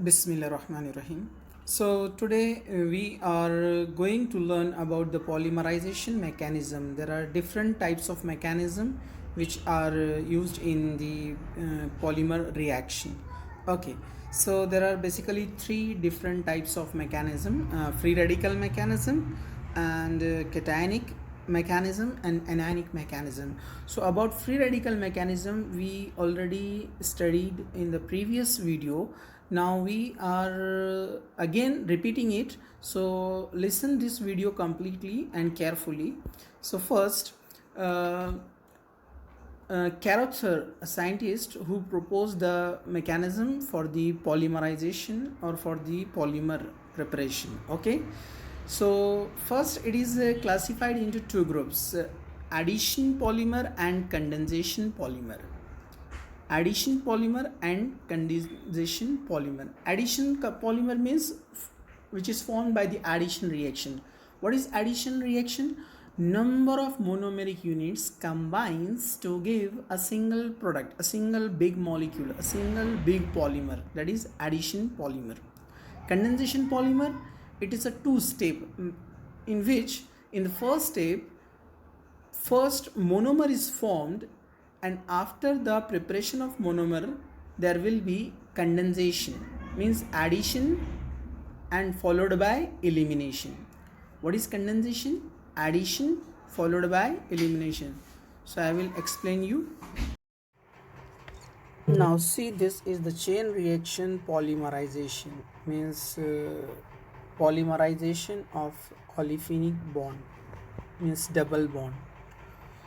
Bismillahirrahmanirrahim. So today we are going to learn about the polymerization mechanism. There are different types of mechanism which are used in the polymer reaction. Okay, so there are basically three different types of mechanism: free radical mechanism, and cationic mechanism, and anionic mechanism. So about free radical mechanism we already studied in the previous video. Now we are again repeating it, so listen this video completely and carefully. So first, Carother, a scientist who proposed the mechanism for the polymerization or for the polymer preparation. Okay, so first it is classified into two groups: addition polymer and condensation polymer. Addition polymer and condensation polymer. Addition polymer means which is formed by the addition reaction. What is addition reaction? Number of monomeric units combines to give a single product, a single big molecule, a single big polymer. That is addition polymer. Condensation polymer, it is a two-step in which in the first step, first monomer is formed, and after the preparation of monomer there will be condensation, means addition and followed by elimination. What is condensation? Addition followed by elimination. So I will explain you. Now see, this is the chain reaction polymerization, means polymerization of olefinic bond, means double bond.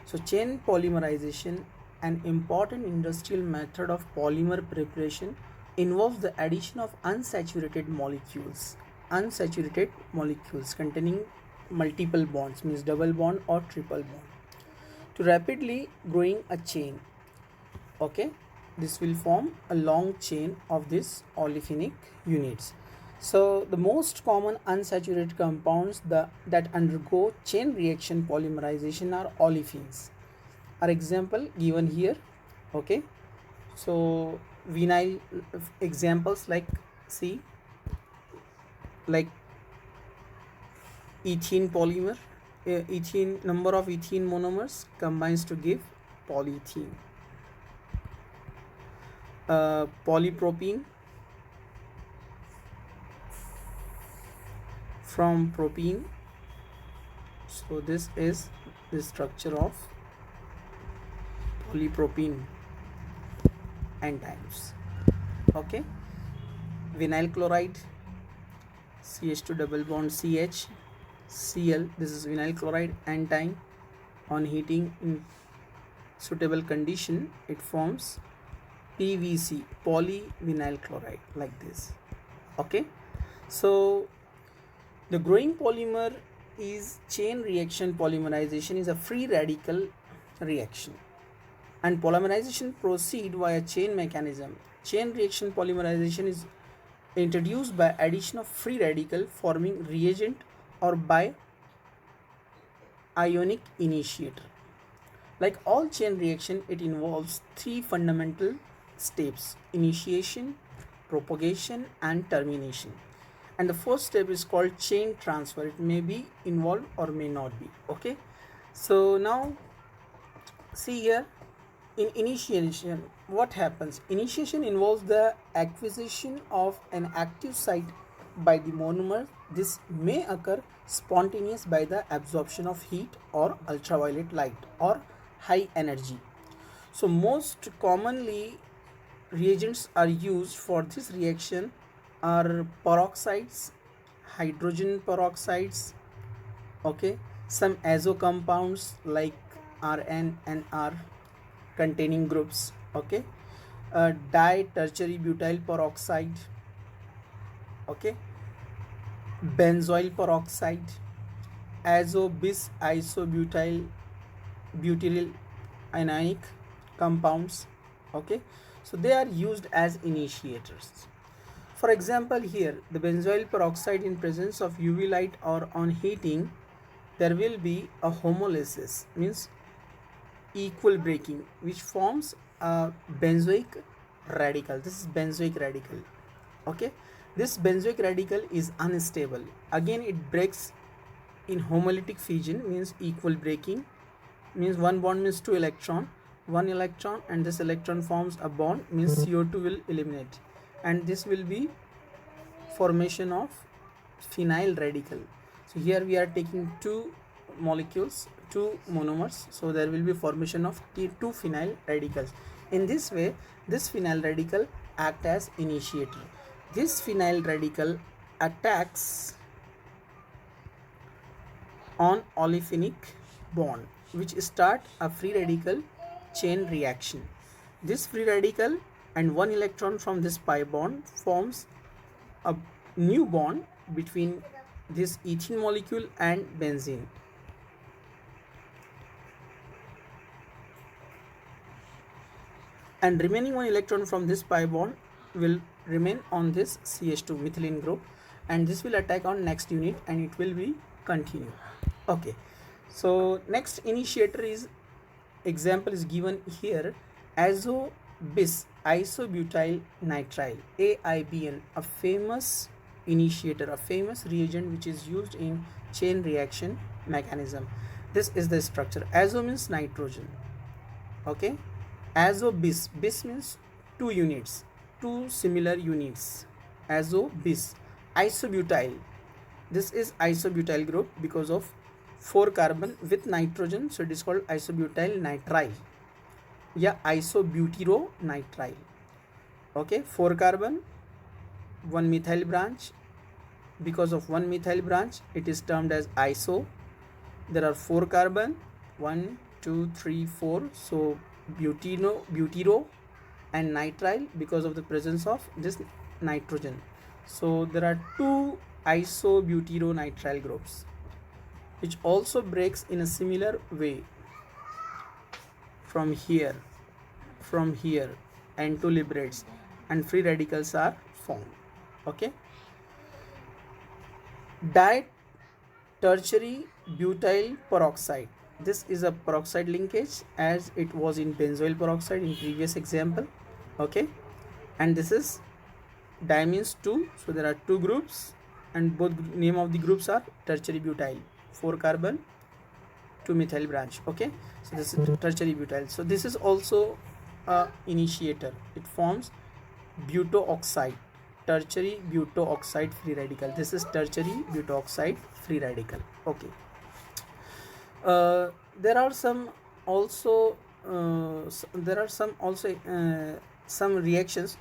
So chain polymerization, an important industrial method of polymer preparation, involves the addition of unsaturated molecules containing multiple bonds, means double bond or triple bond, to rapidly growing a chain. Okay, this will form a long chain of these olefinic units. So the most common unsaturated compounds that undergo chain reaction polymerization are olefins. Are example given here. Okay, so vinyl examples like see, like ethene polymer, ethene, number of ethene monomers combines to give polyethene. Polypropene, from propene. So this is the structure of polypropene enzymes. Okay, vinyl chloride, CH2 double bond CH, Cl, this is vinyl chloride enzyme. On heating in suitable condition it forms PVC, polyvinyl chloride, like this. Okay, so the growing polymer is chain reaction polymerization is a free radical reaction, and polymerization proceed via chain mechanism. Chain reaction polymerization is introduced by addition of free radical forming reagent or by ionic initiator. Like all chain reaction, it involves three fundamental steps: initiation, propagation, and termination. And the first step is called chain transfer. It may be involved or may not be. Okay, so now see here, in initiation what happens? Initiation involves the acquisition of an active site by the monomer. This may occur spontaneous by the absorption of heat or ultraviolet light or high energy. So most commonly reagents are used for this reaction are peroxides, hydrogen peroxides, okay, some azo compounds like Rn and R containing groups, okay, di-tertiary butyl peroxide, okay, benzoyl peroxide, azo bis isobutyl butyl anionic compounds. Okay, so they are used as initiators. For example, here the benzoyl peroxide, in presence of UV light or on heating, there will be a homolysis, means equal breaking, which forms a benzoic radical. This is benzoic radical. Okay, this benzoic radical is unstable. Again, it breaks in homolytic fission, means equal breaking, means one bond means two electron, one electron, and this electron forms a bond, means CO2 will eliminate, and this will be formation of phenyl radical. So here we are taking two molecules, two monomers, so there will be formation of two phenyl radicals. In this way, this phenyl radical act as initiator. This phenyl radical attacks on olefinic bond, which start a free radical chain reaction. This free radical and one electron from this pi bond forms a new bond between this ethene molecule and benzene. And remaining one electron from this pi bond will remain on this CH2 methylene group, and this will attack on next unit and it will be continue. Okay, so next initiator is example is given here, bis isobutyl nitrile, AIBN, a famous initiator, a famous reagent which is used in chain reaction mechanism. This is the structure. Azo means nitrogen. Okay, bis means two units, two similar units. Bis isobutyl, this is isobutyl group because of 4 carbon with nitrogen, so it is called isobutyl nitrile, yeah, isobutyronitride. Okay, 4 carbon, 1 methyl branch, because of 1 methyl branch it is termed as iso. There are 4 carbon, 1 2 3 4, so butyro and nitrile because of the presence of this nitrogen, so there are 2 isobutyronitride groups, which also breaks in a similar way from here and to liberates, and free radicals are formed. Okay, tertiary butyl peroxide, this is a peroxide linkage as it was in benzoyl peroxide in previous example. Okay, and this is di means 2, so there are 2 groups and both name of the groups are tertiary butyl, 4 carbon, 2 methyl branch. Okay, so this is tertiary butyl. So this is also a initiator, it forms butoxide, tertiary butoxide free radical. This is tertiary butoxide free radical. Okay, there are some also some reactions,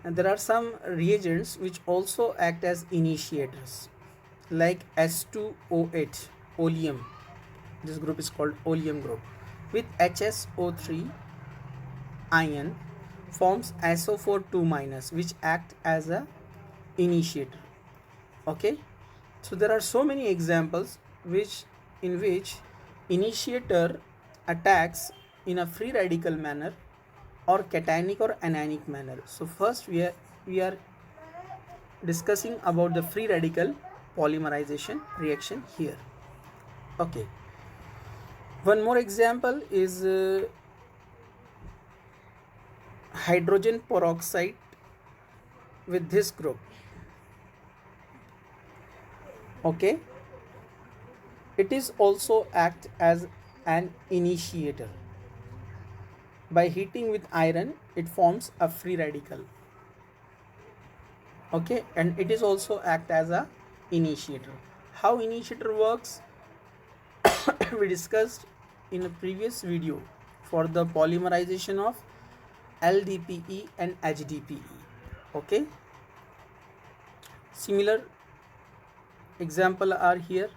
there are some reagents which also act as initiators, like S2O8, oleum, this group is called oleum group, with HSO3 ion forms SO4 2-, which act as a initiator. Okay, so there are so many examples in which initiator attacks in a free radical manner or cationic or anionic manner. So first we are discussing about the free radical polymerization reaction here. Okay, one more example is hydrogen peroxide with this group. Okay, it is also act as an initiator. By heating with iron it forms a free radical. Okay, and it is also act as a initiator. How initiator works we discussed in a previous video for the polymerization of LDPE and HDPE. Okay, similar example are here,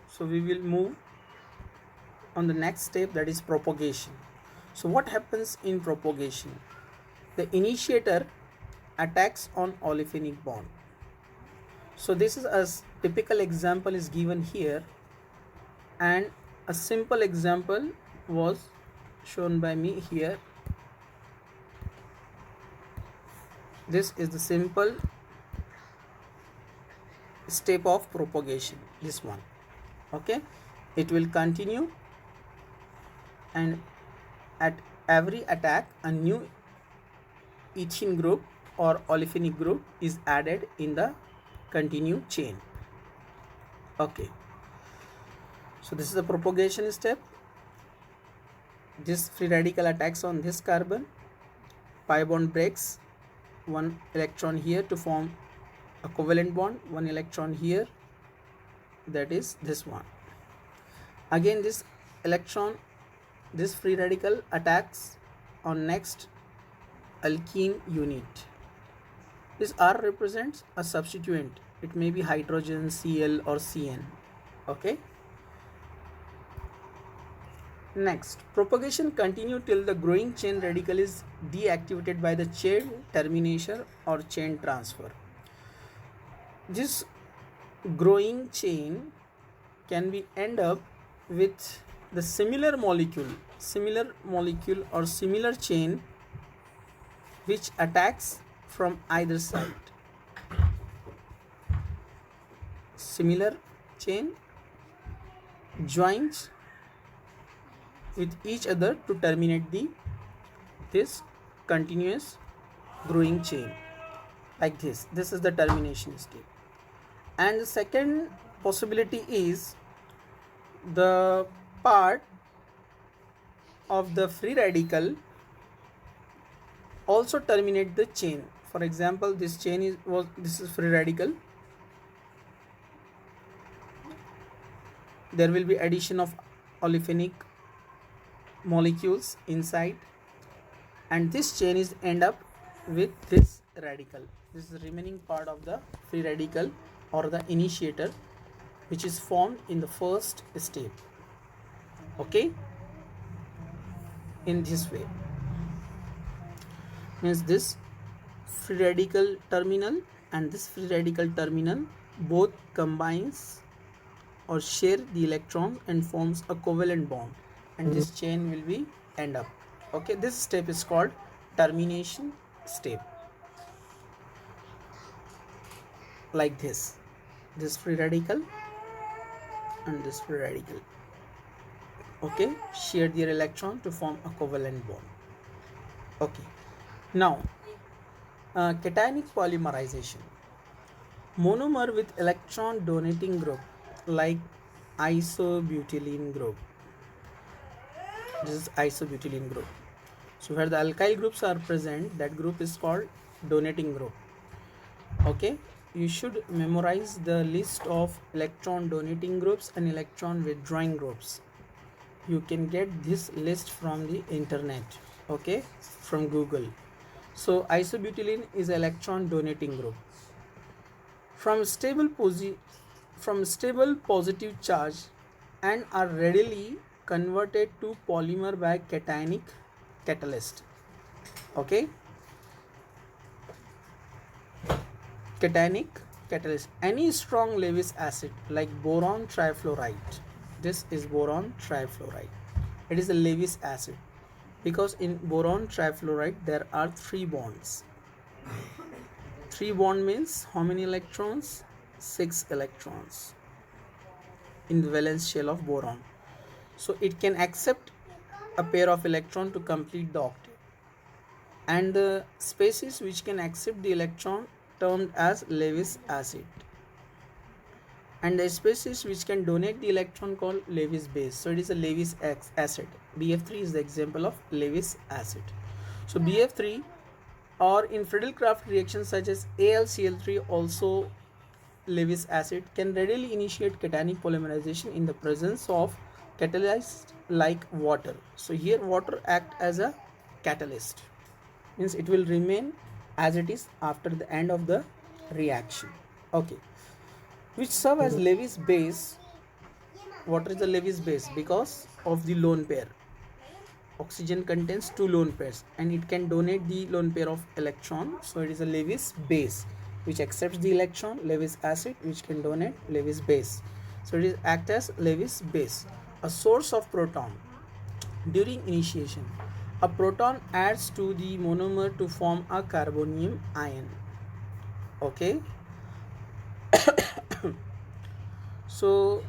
so we will move on the next step, that is propagation. So what happens in propagation? The initiator attacks on olefinic bond. So this is a typical example is given here, and a simple example was shown by me here. This is the simple step of propagation, this one. Okay, it will continue, and at every attack a new ethene group or olefinic group is added in the continued chain. Okay, so this is the propagation step. This free radical attacks on this carbon, pi bond breaks, one electron here to form a covalent bond, one electron here, that is this one. Again this electron, this free radical attacks on next alkene unit. This R represents a substituent. It may be hydrogen, Cl or Cn. Okay. Next, propagation continue till the growing chain radical is deactivated by the chain termination or chain transfer. This growing chain can be end up with the similar molecule or similar chain which attacks from either side. Similar chain joins with each other to terminate this continuous growing chain like this. This is the termination state. And the second possibility is the part of the free radical also terminate the chain. For example, this chain this is free radical. There will be addition of olefinic molecules inside, and this chain is end up with this radical. This is the remaining part of the free radical or the initiator, which is formed in the first step. Okay, in this way, means this free radical terminal and this free radical terminal both combines or share the electron and forms a covalent bond, and this chain will be end up. Okay, this step is called termination step. Like this free radical and this free radical, okay, share their electron to form a covalent bond. Okay, now cationic polymerization. Monomer with electron donating group like isobutylene group. This is isobutylene group. So where the alkyl groups are present, that group is called donating group. Okay, you should memorize the list of electron donating groups and electron withdrawing groups. You can get this list from the internet, okay, from Google. So isobutylene is electron donating group. From stable positive charge and are readily converted to polymer by cationic catalyst. Okay, cationic catalyst. Any strong Lewis acid like boron trifluoride. This is boron trifluoride. It is a Lewis acid because in boron trifluoride there are 3 bonds. 3 bond means how many electrons? 6 electrons in the valence shell of boron. So it can accept a pair of electron to complete the octet, and the species which can accept the electron termed as Lewis acid, and the species which can donate the electron called Lewis base. So it is a Lewis acid. BF3 is the example of Lewis acid. So BF3, or in Friedel-Crafts reactions such as AlCl3, also Lewis acid, can readily initiate cationic polymerization in the presence of catalyst like water. So here water act as a catalyst, means it will remain as it is after the end of the reaction. Okay, which serve as Lewis base. Water is the Lewis base because of the lone pair. Oxygen contains 2 lone pairs and it can donate the lone pair of electron. So it is a Lewis base which accepts the electron. Lewis acid which can donate Lewis base. So it is act as Lewis base. A source of proton. During initiation, a proton adds to the monomer to form a carbonium ion. Okay. So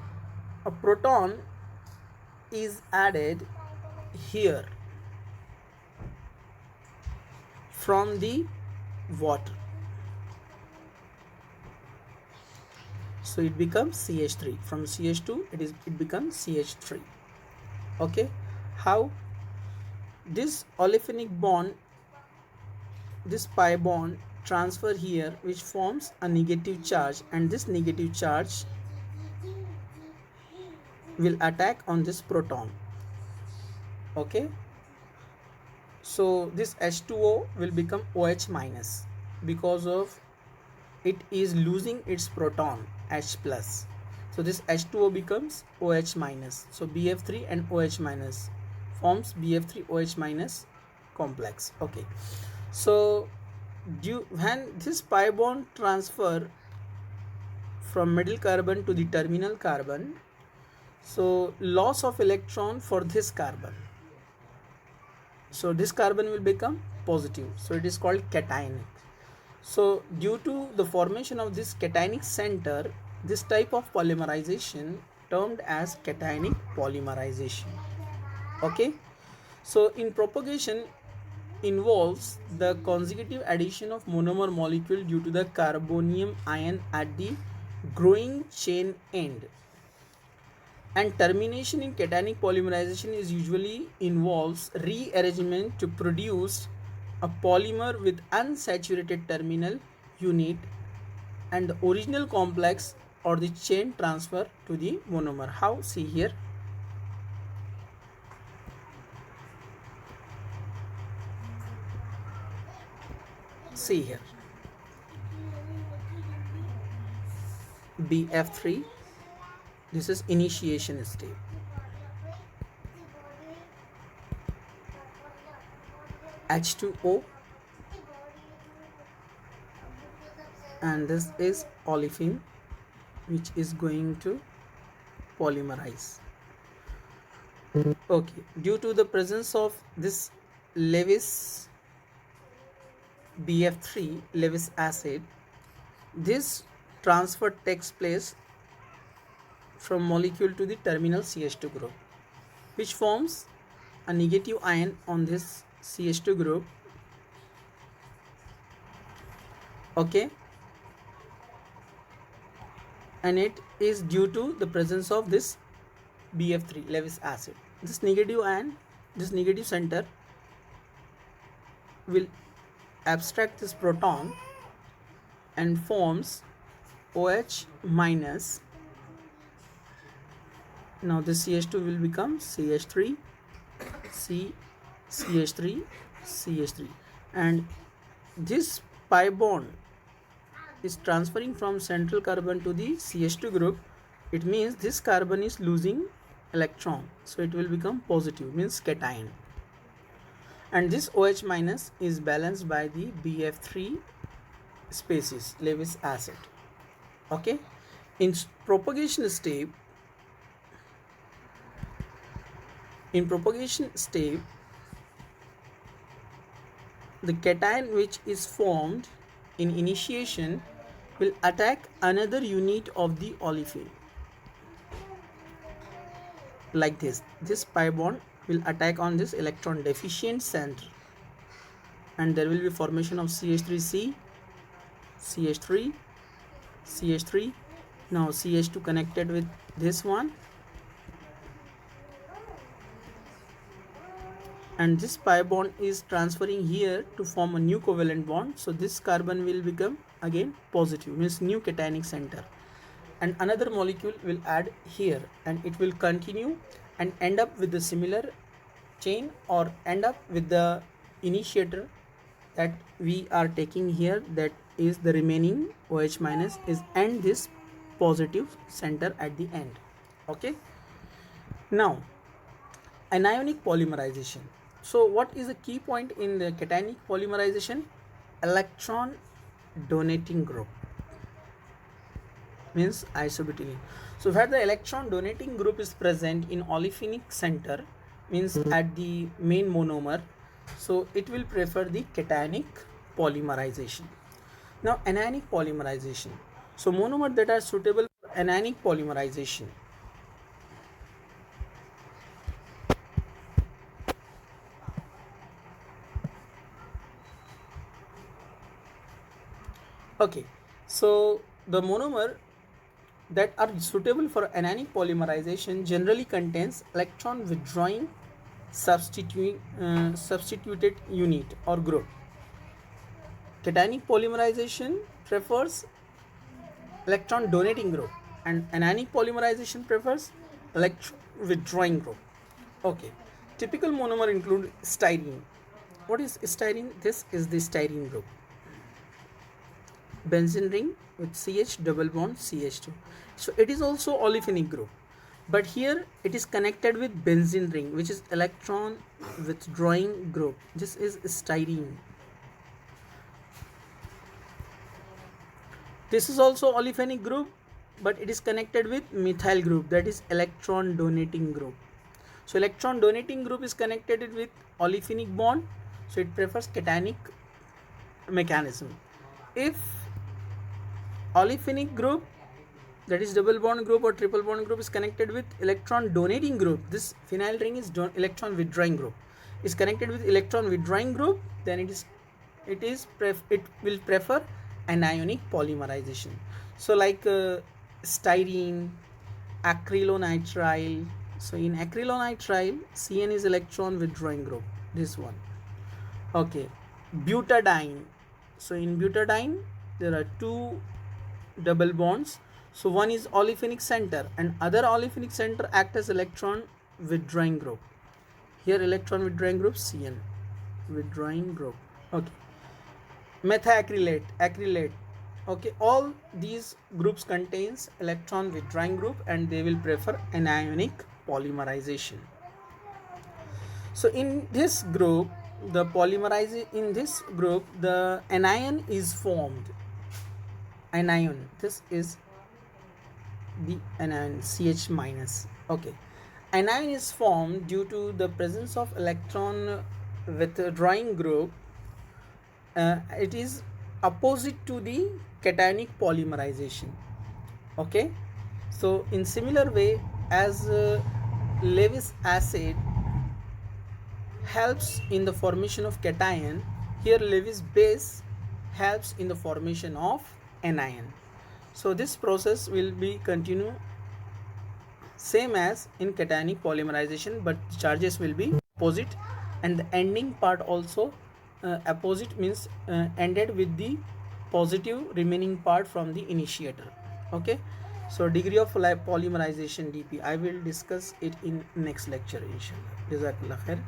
a proton is added here from the water. So it becomes CH3. From CH2 it becomes CH3. Okay, how this olefinic bond, this pi bond transfer here, which forms a negative charge, and this negative charge will attack on this proton. Okay, so this H2O will become OH minus because of it is losing its proton H plus. So this H2O becomes OH minus. So BF3 and OH minus forms BF3 OH minus complex. Okay, so when this pi bond transfer from middle carbon to the terminal carbon, so loss of electron for this carbon, so this carbon will become positive, so it is called cationic. So due to the formation of this cationic center, this type of polymerization termed as cationic polymerization. Okay, so in propagation involves the consecutive addition of monomer molecule due to the carbonium ion at the growing chain end. And termination in cationic polymerization is usually involves rearrangement to produce a polymer with unsaturated terminal unit and the original complex or the chain transfer to the monomer. How? See here. See here. BF3, this is initiation step. H2O, and this is olefin, which is going to polymerize. Okay, due to the presence of this Lewis BF3 Lewis acid, this transfer takes place from molecule to the terminal CH2 group, which forms a negative ion on this CH2 group. Okay, and it is due to the presence of this BF3 Lewis acid. This negative ion, this negative center will abstract this proton and forms OH minus. Now this CH2 will become CH3, CH3, CH3, and this pi bond is transferring from central carbon to the CH2 group. It means this carbon is losing electron, so it will become positive, means cation, and this OH minus is balanced by the BF3 species Lewis acid. Okay, in propagation step, the cation which is formed in initiation will attack another unit of the olefin, like this pi bond will attack on this electron deficient center, and there will be formation of CH3C, CH3, CH3. Now CH2 connected with this one, and this pi bond is transferring here to form a new covalent bond. So this carbon will become again positive, means new cationic center, and another molecule will add here, and it will continue and end up with the similar chain, or end up with the initiator that we are taking here, that is the remaining OH minus is, and this positive center at the end. Okay, now anionic polymerization. So what is the key point in the cationic polymerization? Electron donating group, means isobutylene. So where the electron donating group is present in olefinic center, means at the main monomer, so it will prefer the cationic polymerization. Now anionic polymerization. So monomer that are suitable for anionic polymerization. Okay, so the monomer that are suitable for anionic polymerization generally contains electron withdrawing substituted unit or group. Cationic polymerization prefers electron donating group and anionic polymerization prefers electron withdrawing group. Okay, typical monomer include styrene. What is styrene? This is the styrene group. Benzene ring with CH double bond CH2. So it is also olefinic group, but here it is connected with benzene ring, which is electron withdrawing group. This is styrene. This is also olefinic group, but it is connected with methyl group, that is electron donating group. So electron donating group is connected with olefinic bond, so it prefers cationic mechanism. If olefinic group, that is double bond group or triple bond group, is connected with electron donating group, this phenyl ring is electron withdrawing group, is connected with electron withdrawing group, then it will prefer anionic polymerization. So like styrene, acrylonitrile. So in acrylonitrile, CN is electron withdrawing group, this one. Okay, butadiene. So in butadiene there are two double bonds. So one is olefinic center and other olefinic center act as electron withdrawing group. Here electron withdrawing group CN, withdrawing group. Okay, acrylate. Okay, all these groups contains electron withdrawing group and they will prefer anionic polymerization. So in this group, the anion is formed. Anion, this is the anion CH minus. Okay, anion is formed due to the presence of electron withdrawing group. It is opposite to the cationic polymerization. Okay, so in similar way as Lewis acid helps in the formation of cation, here Lewis base helps in the formation of anion. So this process will be continue same as in cationic polymerization, but charges will be opposite and the ending part also opposite, means ended with the positive remaining part from the initiator. Okay, so degree of polymerization DP I will discuss it in next lecture inshallah. Jazakallah khair.